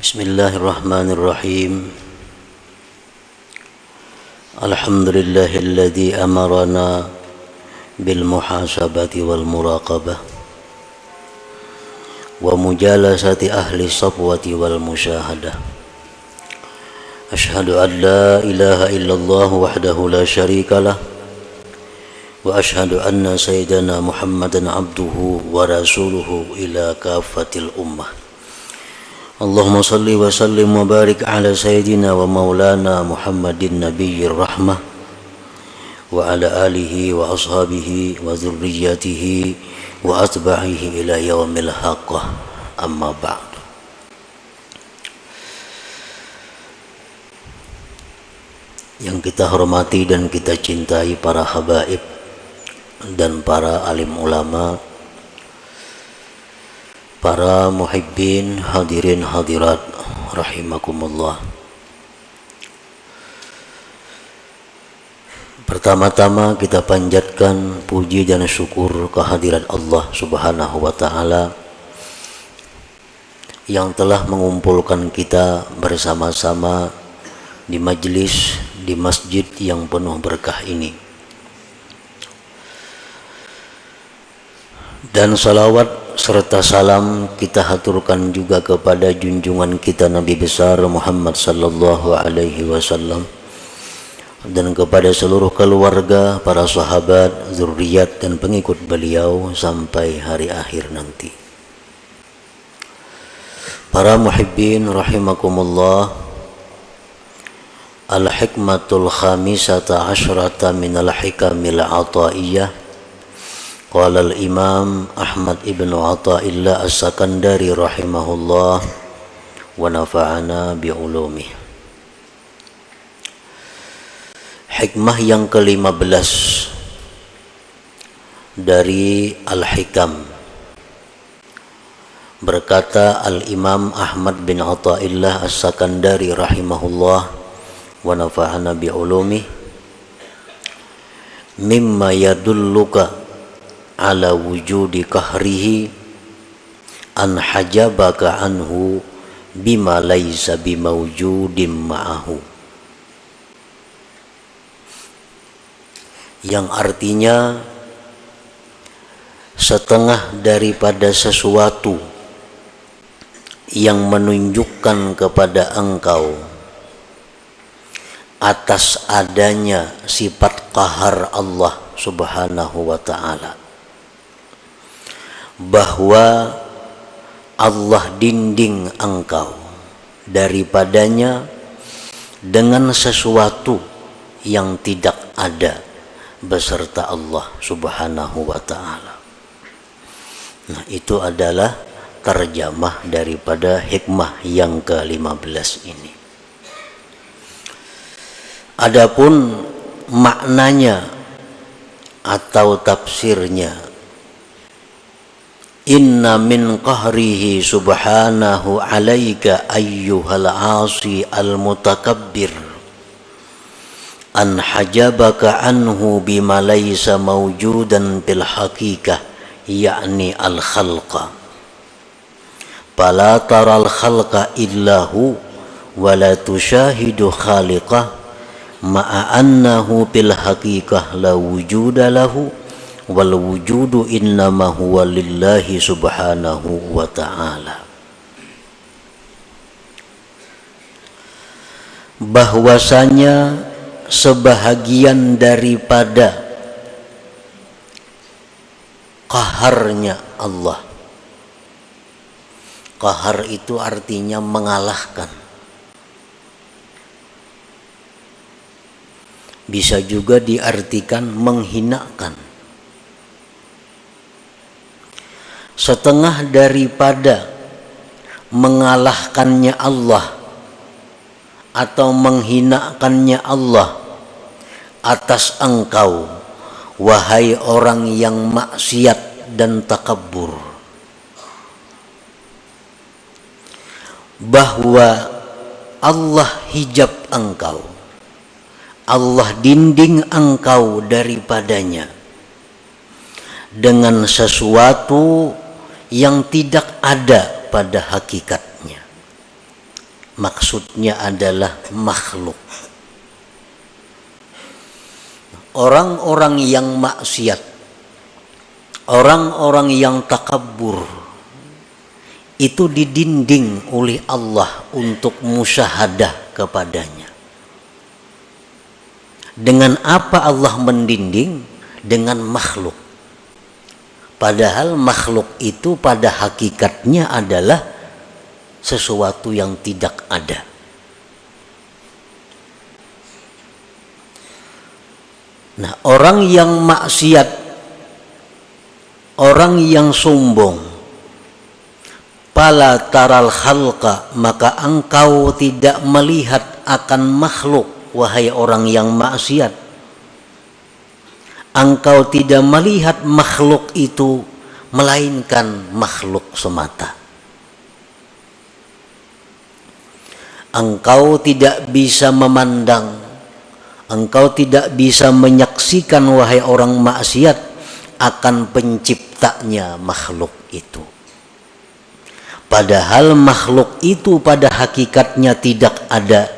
Bismillahirrahmanirrahim. Alhamdulillahilladzi amarana bil muhasabati wal muraqabah wa mujalasati ahli safwati wal musyahadah. Ashhadu an la ilaha illallah wahdahu la syarikalah wa ashhadu anna sayyidana Muhammadan abduhu wa rasuluhu ila kafatil ummah. Allahumma salli wa sallim wa barik ala sayyidina wa maulana Muhammadin nabiyyir rahmah wa ala alihi wa ashabihi wa dzurriyyatihi wa atba'ihi ila yaumil haqqah, amma ba'd. Yang kita hormati dan kita cintai para habaib dan para alim ulama, para muhibbin, hadirin hadirat rahimakumullah. Pertama-tama kita panjatkan puji dan syukur kehadirat Allah Subhanahu wa taala yang telah mengumpulkan kita bersama-sama di majlis di masjid yang penuh berkah ini. Dan salawat serta salam kita haturkan juga kepada junjungan kita Nabi besar Muhammad sallallahu alaihi wasallam dan kepada seluruh keluarga, para sahabat, zuriat dan pengikut beliau sampai hari akhir nanti. Para muhibbin rahimakumullah, al-hikmatul khamisata asyrata minal hikamil ataiyah. Qala al-Imam Ahmad ibn Athaillah As-Sakandari rahimahullah wa nafa'ana bi'ulumih. Hikmah yang ke-15 dari Al-Hikam. Berkata Al-Imam Ahmad bin Athaillah As-Sakandari rahimahullah wa nafa'ana bi'ulumih, mimma yadulluka ala wujudi kahrihi an hajabaka anhu bima laysa bimawjudim ma'ahu. Yang artinya setengah daripada sesuatu yang menunjukkan kepada engkau atas adanya sifat qahar Allah Subhanahu wa ta'ala, bahwa Allah dinding engkau daripadanya dengan sesuatu yang tidak ada beserta Allah Subhanahu wa ta'ala. Nah, itu adalah terjemah daripada hikmah yang ke-15 ini. Adapun maknanya atau tafsirnya, inna min qahrihi subhanahu alaika ayyuhal asi al-mutakabbir an hajabaka anhu bima laysa mawjudan bil haqiqah, yakni al-khalqa, fala taral khalqa illahu wa la tushahidu khaliqah ma'a annahu bil haqiqah la wujuda lahu wal wujudu innama huwa lillahi subhanahu wa ta'ala. Bahwasanya sebahagian daripada qaharnya Allah. Qahar itu artinya mengalahkan. Bisa juga diartikan menghinakan. Setengah daripada mengalahkannya Allah atau menghinakannya Allah atas engkau, wahai orang yang maksiat dan takabbur, bahwa Allah hijab engkau, Allah dinding engkau daripadanya dengan sesuatu yang tidak ada pada hakikatnya. maksudnya adalah makhluk. Orang-orang yang maksiat, orang-orang yang takabur, itu didinding oleh Allah untuk musyahadah kepadanya. Dengan apa Allah mendinding? Dengan makhluk. Padahal makhluk itu pada hakikatnya adalah sesuatu yang tidak ada. Nah, orang yang maksiat, orang yang sombong, pala taral khalqa, maka engkau tidak melihat akan makhluk, wahai orang yang maksiat. Engkau tidak melihat makhluk itu melainkan makhluk semata. Engkau tidak bisa memandang, engkau tidak bisa menyaksikan, wahai orang maksiat, akan penciptanya makhluk itu. Padahal makhluk itu pada hakikatnya tidak ada,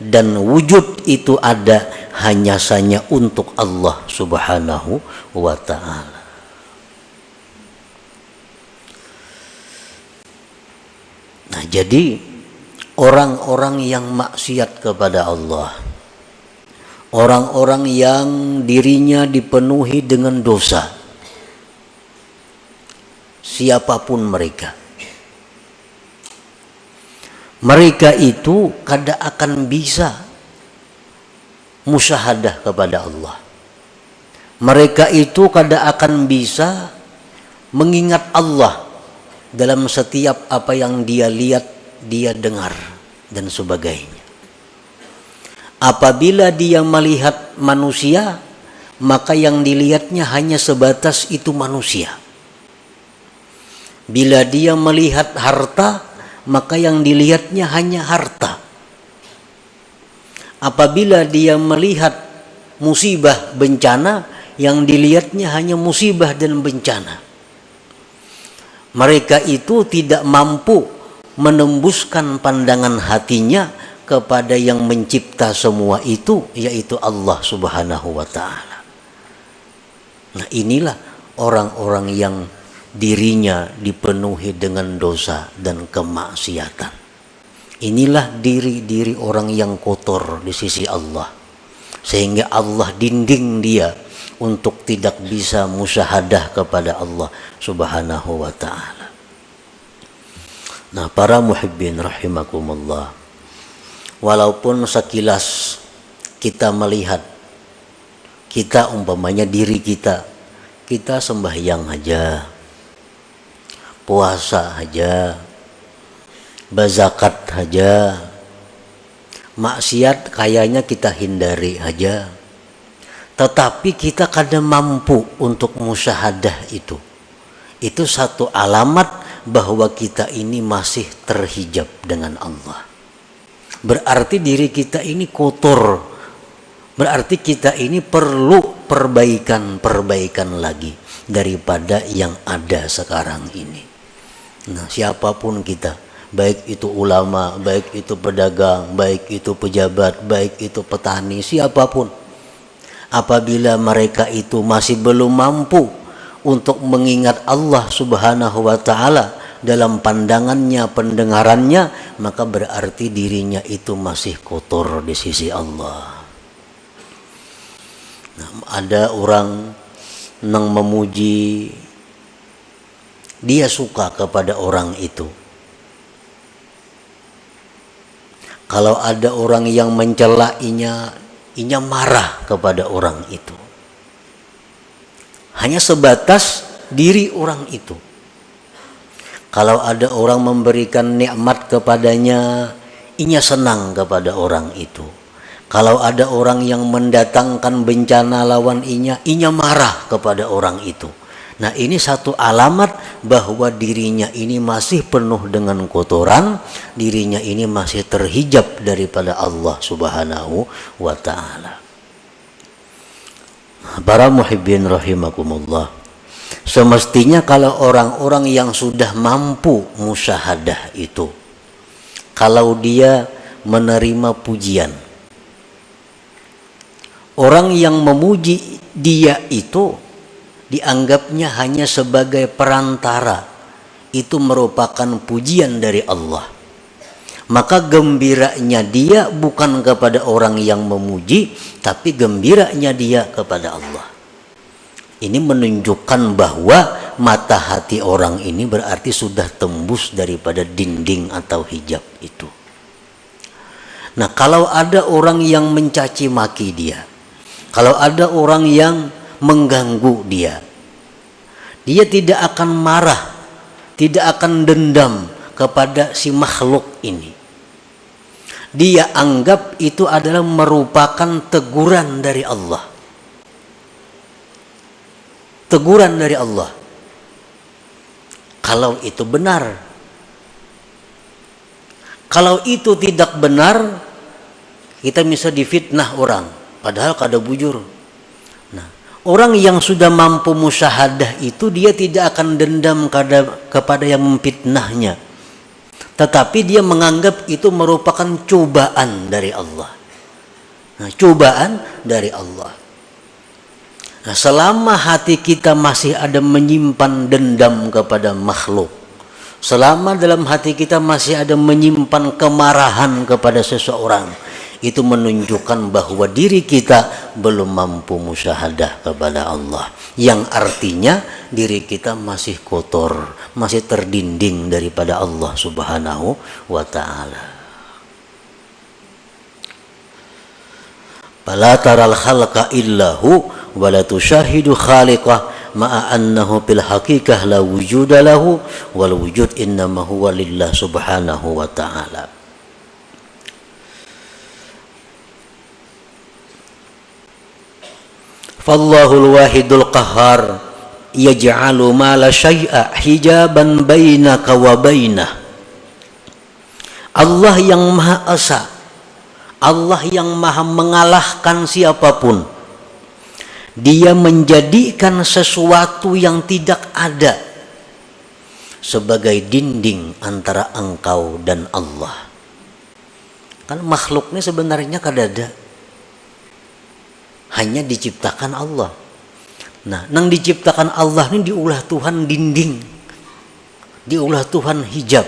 dan wujud itu ada hanya saja untuk Allah Subhanahu wa ta'ala. Nah, jadi orang-orang yang maksiat kepada Allah, orang-orang yang dirinya dipenuhi dengan dosa, siapapun mereka, mereka itu kada akan bisa musyahadah kepada Allah. Mereka itu kada akan bisa mengingat Allah dalam setiap apa yang dia lihat, dia dengar, dan sebagainya. Apabila dia melihat manusia, maka yang dilihatnya hanya sebatas itu manusia. Bila dia melihat harta, maka yang dilihatnya hanya harta. Apabila dia melihat musibah, bencana, yang dilihatnya hanya musibah dan bencana. Mereka itu tidak mampu menembuskan pandangan hatinya kepada yang mencipta semua itu, yaitu Allah Subhanahu wa ta'ala. Nah, inilah orang-orang yang dirinya dipenuhi dengan dosa dan kemaksiatan. Inilah diri-diri orang yang kotor di sisi Allah, sehingga Allah dinding dia untuk tidak bisa musyahadah kepada Allah Subhanahu wa ta'ala. Nah, para muhibbin rahimakumullah, walaupun sekilas kita melihat, kita umpamanya diri kita sembahyang aja, puasa aja, berzakat aja, maksiat kayaknya kita hindari aja, tetapi kita kadang mampu untuk musyahadah itu. Itu satu alamat bahwa kita ini masih terhijab dengan Allah. Berarti diri kita ini kotor, berarti kita ini perlu perbaikan lagi daripada yang ada sekarang ini. Nah, siapapun kita, baik itu ulama, baik itu pedagang, baik itu pejabat, baik itu petani, siapapun, apabila mereka itu masih belum mampu untuk mengingat Allah Subhanahu wa ta'ala dalam pandangannya, pendengarannya, maka berarti dirinya itu masih kotor di sisi Allah. Nah, ada orang yang memuji, dia suka kepada orang itu. Kalau ada orang yang mencela, inya marah kepada orang itu. Hanya sebatas diri orang itu. Kalau ada orang memberikan nikmat kepadanya, inya senang kepada orang itu. Kalau ada orang yang mendatangkan bencana lawan inya marah kepada orang itu. Nah, ini satu alamat bahwa dirinya ini masih penuh dengan kotoran, dirinya ini masih terhijab daripada Allah Subhanahu wa ta'ala. Para muhibbin rahimakumullah, semestinya kalau orang-orang yang sudah mampu musyahadah itu, kalau dia menerima pujian. Orang yang memuji dia itu dianggapnya hanya sebagai perantara, itu merupakan pujian dari Allah. Maka gembiranya dia bukan kepada orang yang memuji, tapi gembiranya dia kepada Allah. Ini menunjukkan bahwa mata hati orang ini berarti sudah tembus daripada dinding atau hijab itu. Nah, kalau ada orang yang mencaci maki dia, kalau ada orang yang mengganggu dia, dia tidak akan marah, tidak akan dendam kepada si makhluk ini. Dia anggap itu adalah merupakan teguran dari Allah. Teguran dari Allah. Kalau itu benar. Kalau itu tidak benar, kita bisa difitnah orang, padahal kada bujur. Nah, orang yang sudah mampu musyahadah itu dia tidak akan dendam kepada yang memfitnahnya, tetapi dia menganggap itu merupakan cobaan dari Allah. Nah, cobaan dari Allah. Nah, selama hati kita masih ada menyimpan dendam kepada makhluk, selama dalam hati kita masih ada menyimpan kemarahan kepada seseorang, itu menunjukkan bahwa diri kita belum mampu musyahadah kepada Allah, yang artinya diri kita masih kotor, masih terdinding daripada Allah Subhanahu wa ta'ala. Fala taral khalqa illahu wa la tushahidu khaliqah ma'a annahu bil haqiqah la wujuda lahu wal wujud innama huwa lillah subhanahu wa ta'ala. Fallahul wahidul qahhar yaj'alu ma la syai'a hijaban bainaka wa bainah. Allah yang Maha Esa, Allah yang Maha mengalahkan siapapun. Dia menjadikan sesuatu yang tidak ada sebagai dinding antara engkau dan Allah. Kan makhluknya sebenarnya kada ada, hanya diciptakan Allah. Nah, nang diciptakan Allah ini diulah Tuhan dinding, diulah Tuhan hijab,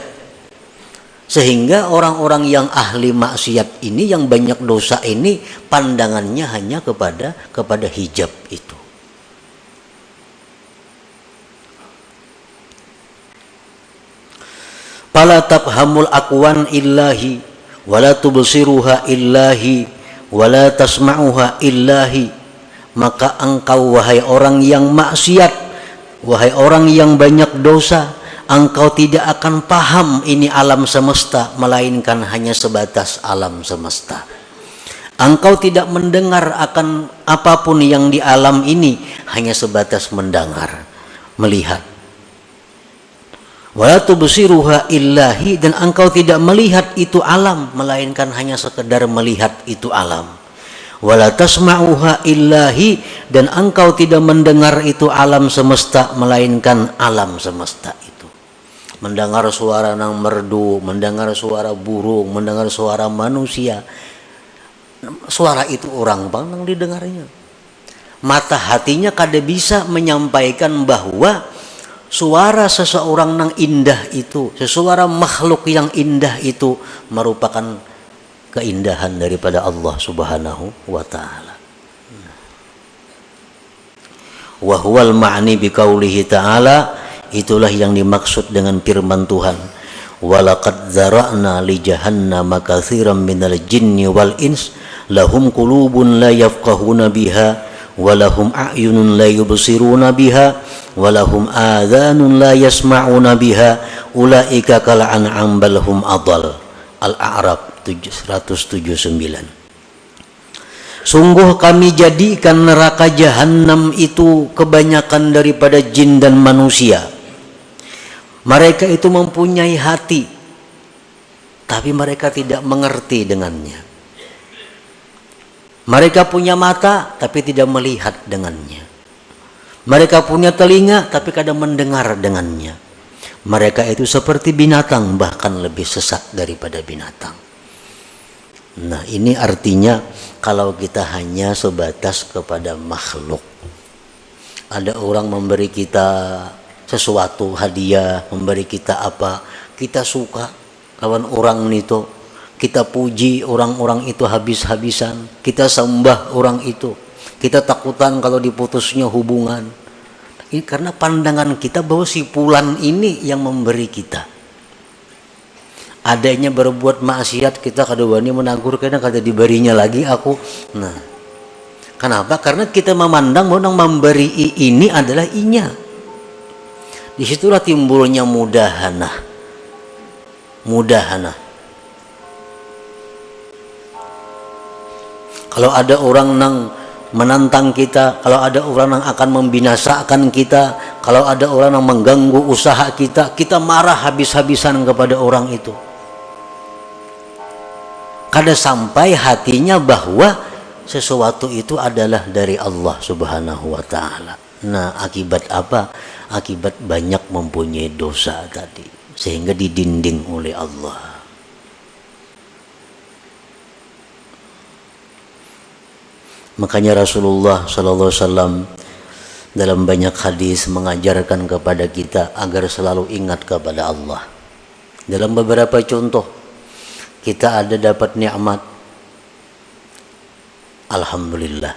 sehingga orang-orang yang ahli maksiat ini, yang banyak dosa ini, pandangannya hanya kepada hijab itu. Fala tafhamul aqwan illahi wala tubsiruha illahi wala tasma'uha illahi. Maka engkau wahai orang yang maksiat, wahai orang yang banyak dosa, engkau tidak akan paham ini alam semesta, melainkan hanya sebatas alam semesta. Engkau tidak mendengar akan apapun yang di alam ini, hanya sebatas mendengar, melihat. Wala tubsiruha illahi, dan engkau tidak melihat itu alam, melainkan hanya sekedar melihat itu alam. Wala tasma'uha illahi, dan engkau tidak mendengar itu alam semesta, melainkan alam semesta itu. Mendengar suara nang merdu, mendengar suara burung, mendengar suara manusia, suara itu orang bang nang didengarnya. Mata hatinya kada bisa menyampaikan bahwa suara seseorang nang indah itu, suara makhluk yang indah itu merupakan keindahan daripada Allah Subhanahu wa ta'ala. Wa huwal ma'ni biqaulihi ta'ala, itulah yang dimaksud dengan firman Tuhan, walaqad zara'na li jahannama katsiran minal jinni wal ins lahum qulubun la yafqahuna biha wa lahum a'yunun la yubsiruna biha wa lahum adhanun la yasma'una biha ulaika kal an'am bal hum adall. Al-A'raf 179. Sungguh kami jadikan neraka jahanam itu kebanyakan daripada jin dan manusia. Mereka itu mempunyai hati, tapi mereka tidak mengerti dengannya. Mereka punya mata, tapi tidak melihat dengannya. Mereka punya telinga, tapi kadang mendengar dengannya. Mereka itu seperti binatang, bahkan lebih sesat daripada binatang. Nah, ini artinya kalau kita hanya sebatas kepada makhluk. Ada orang memberi kita sesuatu, hadiah, memberi kita apa, kita suka kawan orang itu, kita puji orang-orang itu habis-habisan, kita sembah orang itu, kita takutan kalau diputusnya hubungan. Ini karena pandangan kita bahwa si fulan ini yang memberi kita. Adanya berbuat maksiat kita kadang-kadang menegur karena kata diberinya lagi aku. Nah, kenapa? Karena kita memandang bahwa yang memberi ini adalah inya. Disitulah timbulnya mudahana. Kalau ada orang nang menantang kita, kalau ada orang yang akan membinasakan kita, kalau ada orang yang mengganggu usaha kita, kita marah habis-habisan kepada orang itu. Kada sampai hatinya bahwa sesuatu itu adalah dari Allah Subhanahu wa ta'ala. Nah, akibat apa? Akibat banyak mempunyai dosa tadi, sehingga didinding oleh Allah. Makanya Rasulullah SAW dalam banyak hadis mengajarkan kepada kita agar selalu ingat kepada Allah. Dalam beberapa contoh, kita ada dapat nikmat, alhamdulillah.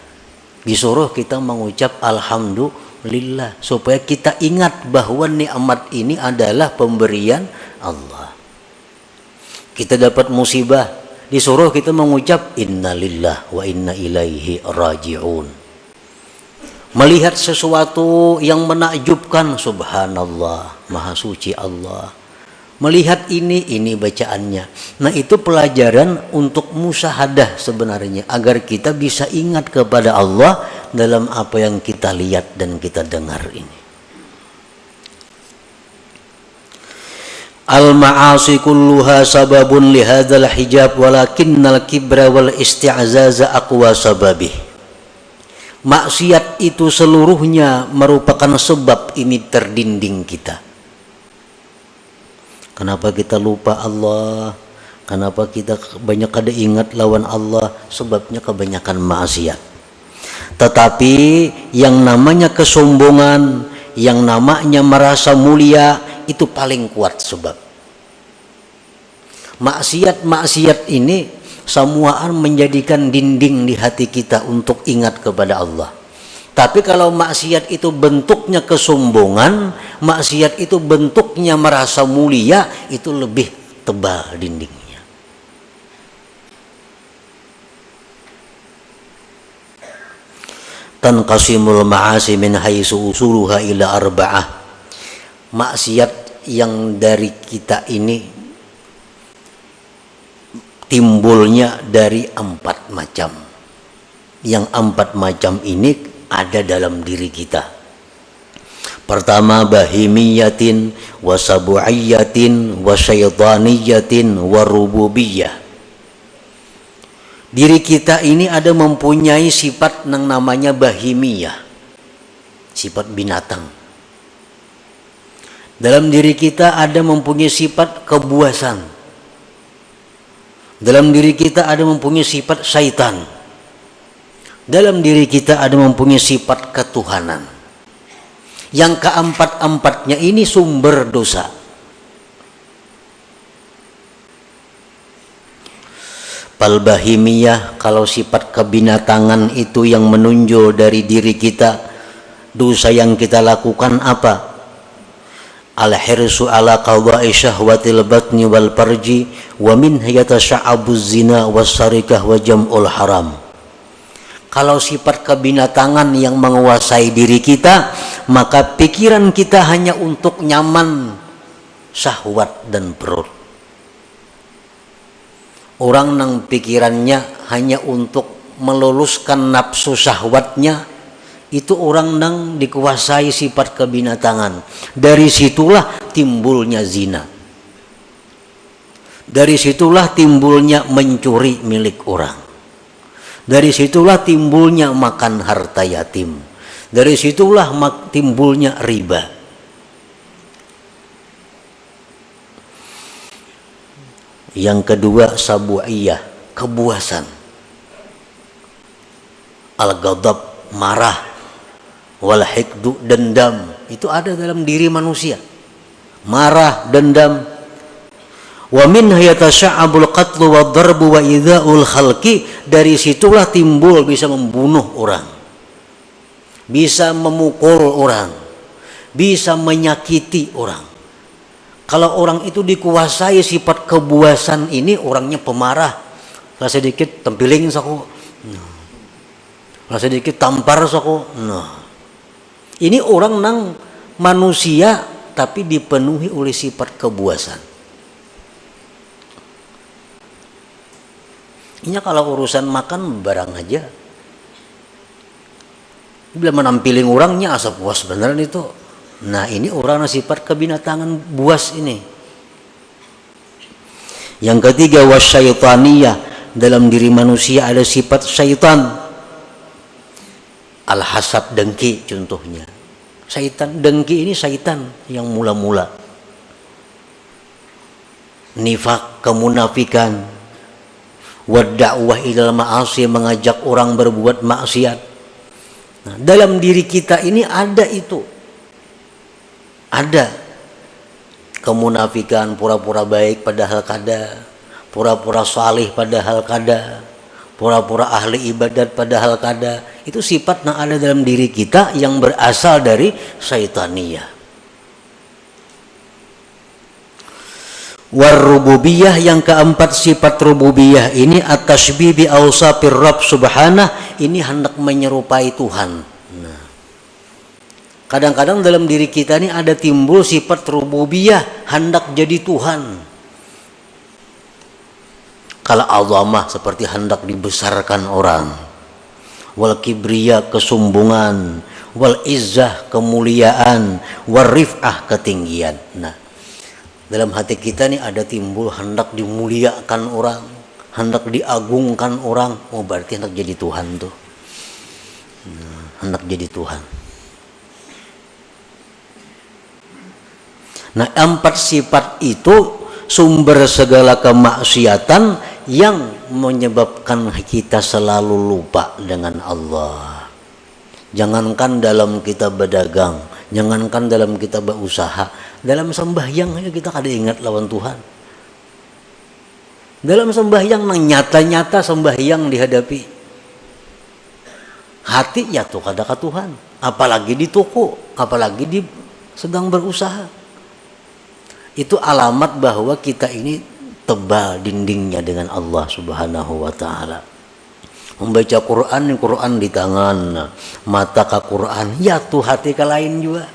Disuruh kita mengucap alhamdulillah supaya kita ingat bahwa nikmat ini adalah pemberian Allah. Kita dapat musibah, disuruh kita mengucap innalillah wa inna ilaihi raji'un. Melihat sesuatu yang menakjubkan, subhanallah, maha suci Allah. Melihat ini bacaannya. Nah, itu pelajaran untuk musyahadah sebenarnya, agar kita bisa ingat kepada Allah dalam apa yang kita lihat dan kita dengar ini. Al-ma'asi kulluha sababun lihadzal hijab walakinnal kibra wal isti'zaza aqwa sababih. Maksiat itu seluruhnya merupakan sebab ini terdinding kita. Kenapa kita lupa Allah? Kenapa kita banyak kada ingat lawan Allah? Sebabnya kebanyakan maksiat. Tetapi yang namanya kesombongan, yang namanya merasa mulia, itu paling kuat sebab. Maksiat ini semuaan menjadikan dinding di hati kita untuk ingat kepada Allah. Tapi kalau maksiat itu bentuknya kesombongan, maksiat itu bentuknya merasa mulia, itu lebih tebal dindingnya. Tanqasimul ma'asi min haitsu usuluha ila arba'ah. Maksiat yang dari kita ini timbulnya dari 4 macam. Yang 4 macam ini ada dalam diri kita. Pertama, bahimiyatin wa sabu'iyatin wa syaitaniyatin wa rububiyah. Diri kita ini ada mempunyai sifat yang namanya bahimiyah, sifat binatang. Dalam diri kita ada mempunyai sifat kebuasan. Dalam diri kita ada mempunyai sifat syaitan. Dalam diri kita ada mempunyai sifat ketuhanan. Yang keempat-empatnya ini sumber dosa. Palbahimiyah, kalau sifat kebinatangan itu yang menonjol dari diri kita, dosa yang kita lakukan apa? Al-hirsu ala qada'i syahwatil batni wal farji wa min yatasha'abuz zina was-sarikah wa jam'ul haram. Kalau sifat kebinatangan yang menguasai diri kita, maka pikiran kita hanya untuk nyaman, syahwat dan perut. Orang yang pikirannya hanya untuk meluluskan nafsu syahwatnya, itu orang yang dikuasai sifat kebinatangan. Dari situlah timbulnya zina. Dari situlah timbulnya mencuri milik orang. Dari situlah timbulnya makan harta yatim. Dari situlah timbulnya riba. Yang kedua sabu'iyah, kebuasan. Al-ghadab, marah. Wal hikdu, dendam. Itu ada dalam diri manusia. Marah, dendam. Wa min yatasha'abul qatlu wa darbu wa idza'ul khalqi. Dari situlah timbul bisa membunuh orang, bisa memukul orang, bisa menyakiti orang. Kalau orang itu dikuasai sifat kebuasan ini, orangnya pemarah. Lah sedikit tempiling saku. Lah sedikit tampar saku. Ini orang nang manusia tapi dipenuhi oleh sifat kebuasan. Ini kalau urusan makan barang aja, bila menampiling orangnya asa puas beneran itu. Nah ini orang sifat kebinatangan buas ini. Yang ketiga wasyaitaniyah, dalam diri manusia ada sifat syaitan. Al-hasad, dengki contohnya. Syaitan, dengki ini syaitan yang mula-mula. Nifak, kemunafikan. Wadda'wah ilal ma'asi, mengajak orang berbuat maksiat. Nah, dalam diri kita ini ada itu. Ada kemunafikan, pura-pura baik padahal kada, pura-pura salih padahal kada, pura-pura ahli ibadat padahal kada. Itu sifat yang ada dalam diri kita yang berasal dari syaitaniyah. Warrububiyah, yang keempat sifat rububiyah ini at-tashbih bi awsafir Rabb subhanah, ini hendak menyerupai Tuhan. Nah, kadang-kadang dalam diri kita ini ada timbul sifat rububiyah, hendak jadi Tuhan. Kalau azamah seperti hendak dibesarkan orang, wal kibriya, kesombongan, wal izzah, kemuliaan, wal rif'ah, ketinggian. Nah, dalam hati kita nih ada timbul hendak dimuliakan orang, hendak diagungkan orang. Oh berarti hendak jadi Tuhan tuh. Hendak jadi Tuhan. Nah, empat sifat itu sumber segala kemaksiatan yang menyebabkan kita selalu lupa dengan Allah. Jangankan dalam kita berdagang, jangankan dalam kita berusaha, dalam sembahyang aja kita kada ingat lawan Tuhan. Dalam sembahyang nang nyata-nyata sembahyang dihadapi, hati ya tuh kada ke Tuhan, apalagi di toko, apalagi di sedang berusaha. Itu alamat bahwa kita ini tebal dindingnya dengan Allah Subhanahu wa taala. Membaca Quran, Quran di tangan, mata ke Quran, ya tuh hati ke lain juga.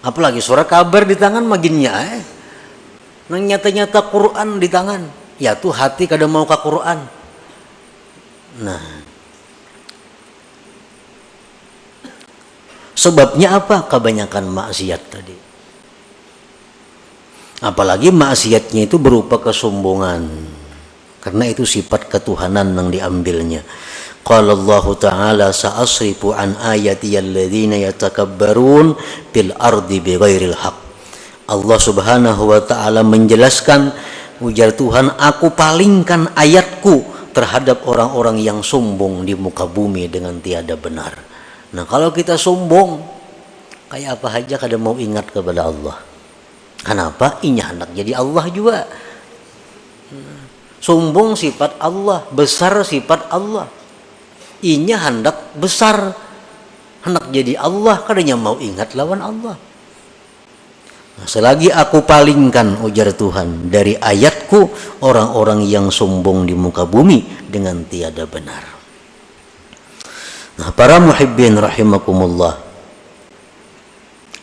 Apalagi surat kabar di tangan maginnya nang nyata-nyata Quran di tangan, ya tuh hati kada mau ke Quran. Nah, sebabnya apa? Kebanyakan maksiat tadi. Apalagi maksiatnya itu berupa kesombongan, karena itu sifat ketuhanan yang diambilnya. Qala Allah Ta'ala sa'asrifu an ayati alladhina yatakabbarun fil ardi bighairil haq. Allah Subhanahu wa Ta'ala menjelaskan, ujar Tuhan, aku palingkan ayatku terhadap orang-orang yang sombong di muka bumi dengan tiada benar. Nah, kalau kita sombong, kayak apa aja kada mau ingat kepada Allah. Kenapa? Inya hendak jadi Allah juga. Sombong sifat Allah, besar sifat Allah. Inya hendak besar, hendak jadi Allah, kadanya mau ingat lawan Allah. Nah, selagi aku palingkan, ujar Tuhan, dari ayatku orang-orang yang sombong di muka bumi dengan tiada benar. Nah, para muhibbin rahimakumullah,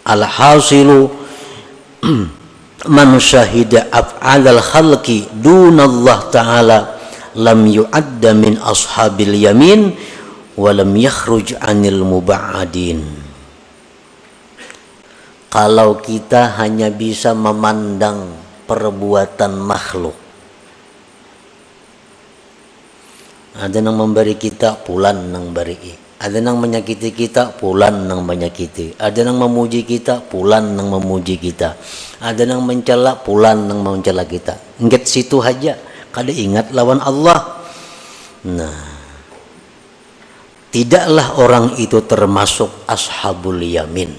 al-hasilu man syahida af'alal khalqi dunallah ta'ala lam yu'adda min ashabil yamin wa lam yakhruj anil muba'adin. Kalau kita hanya bisa memandang perbuatan makhluk, ada yang memberi kita pulan nang bari, Ada yang menyakiti kita, pulan yang menyakiti. Ada yang memuji kita, pulan yang memuji kita. Ada yang mencela, pulan yang mencela kita. Ingat situ aja, kada ingat lawan Allah. Nah, tidaklah orang itu termasuk ashabul yamin,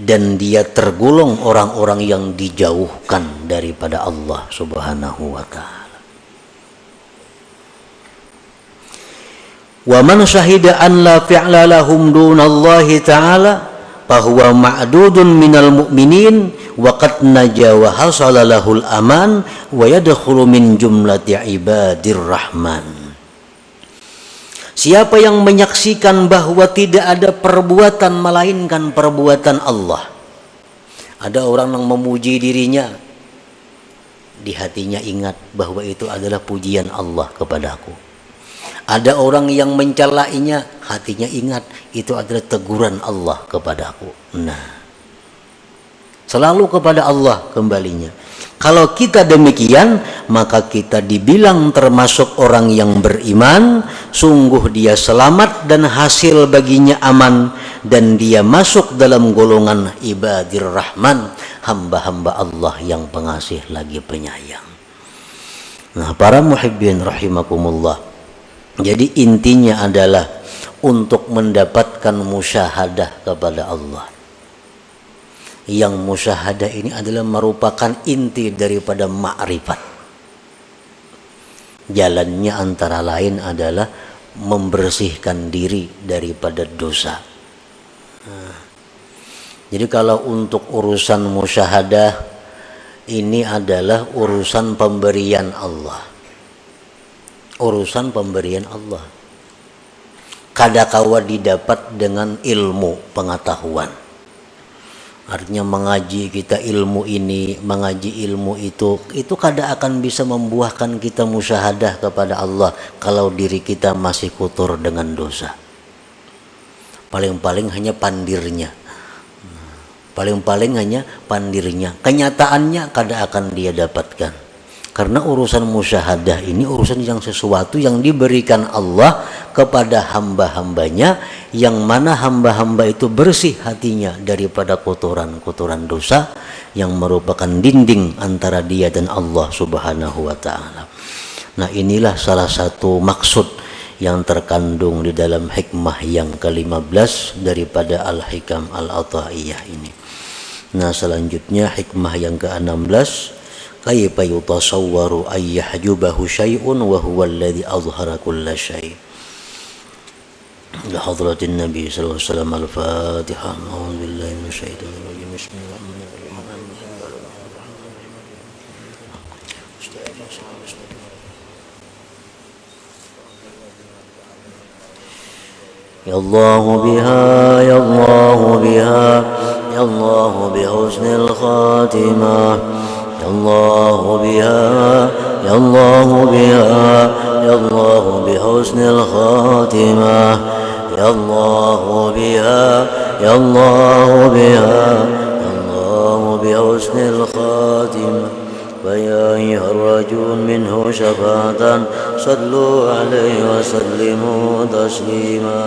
dan dia tergolong orang-orang yang dijauhkan daripada Allah Subhanahu wa ta'ala. Wa man syahida an la fi'la lahum dunallahi ta'ala fahuwa ma'dudun minal mu'minin wa qad naja wa hasala lahul aman wa yadkhulu min jumlati ibadir rahman. Siapa yang menyaksikan bahwa tidak ada perbuatan melainkan perbuatan Allah. Ada orang yang memuji dirinya, di hatinya ingat bahwa itu adalah pujian Allah kepadaku. Ada orang yang mencelainya, hatinya ingat itu adalah teguran Allah kepadaku. Nah, selalu kepada Allah kembalinya. Kalau kita demikian, maka kita dibilang termasuk orang yang beriman. Sungguh dia selamat dan hasil baginya aman, dan dia masuk dalam golongan ibadir rahman, hamba-hamba Allah yang pengasih lagi penyayang. Nah, para muhibbin rahimakumullah, jadi intinya adalah untuk mendapatkan musyahadah kepada Allah. Yang musyahadah ini adalah merupakan inti daripada ma'rifat. Jalannya antara lain adalah membersihkan diri daripada dosa. Jadi kalau untuk urusan musyahadah, ini adalah urusan pemberian Allah. Urusan pemberian Allah. Kadakawa didapat dengan ilmu pengetahuan. Artinya mengaji kita ilmu ini, mengaji ilmu itu kada akan bisa membuahkan kita musyahadah kepada Allah kalau diri kita masih kotor dengan dosa. Paling-paling hanya pandirnya. Paling-paling hanya pandirnya. Kenyataannya kada akan dia dapatkan. Karena urusan musyahadah ini urusan yang sesuatu yang diberikan Allah kepada hamba-hambanya, yang mana hamba-hamba itu bersih hatinya daripada kotoran-kotoran dosa yang merupakan dinding antara dia dan Allah Subhanahu wa ta'ala. Nah, inilah salah satu maksud yang terkandung di dalam hikmah yang ke-15 daripada Al-Hikam Al-Athaiyah ini. Nah, selanjutnya hikmah yang ke-16, kaifa yutasawwaru ay yahjubahu syai'un wa huwa alladhi azhara kulla syai'. Li hadratin Nabi sallallahu alaihi wasallam. Al-Fatihah. A'udzu billahi minasyaitonir rajim. Bismillahirrahmanirrahim. Ya Allah biha, ya Allah biha, ya Allah bihusnil khatimah. Ya Allah biha, ya Allah biha, ya Allah bihusnil khatimah. Ya Allah biha, ya Allah biha, ya Allah bihusnil khatimah. فيا أيها الرجل منه شفاعة صلوا عليه وسلموا تسليما.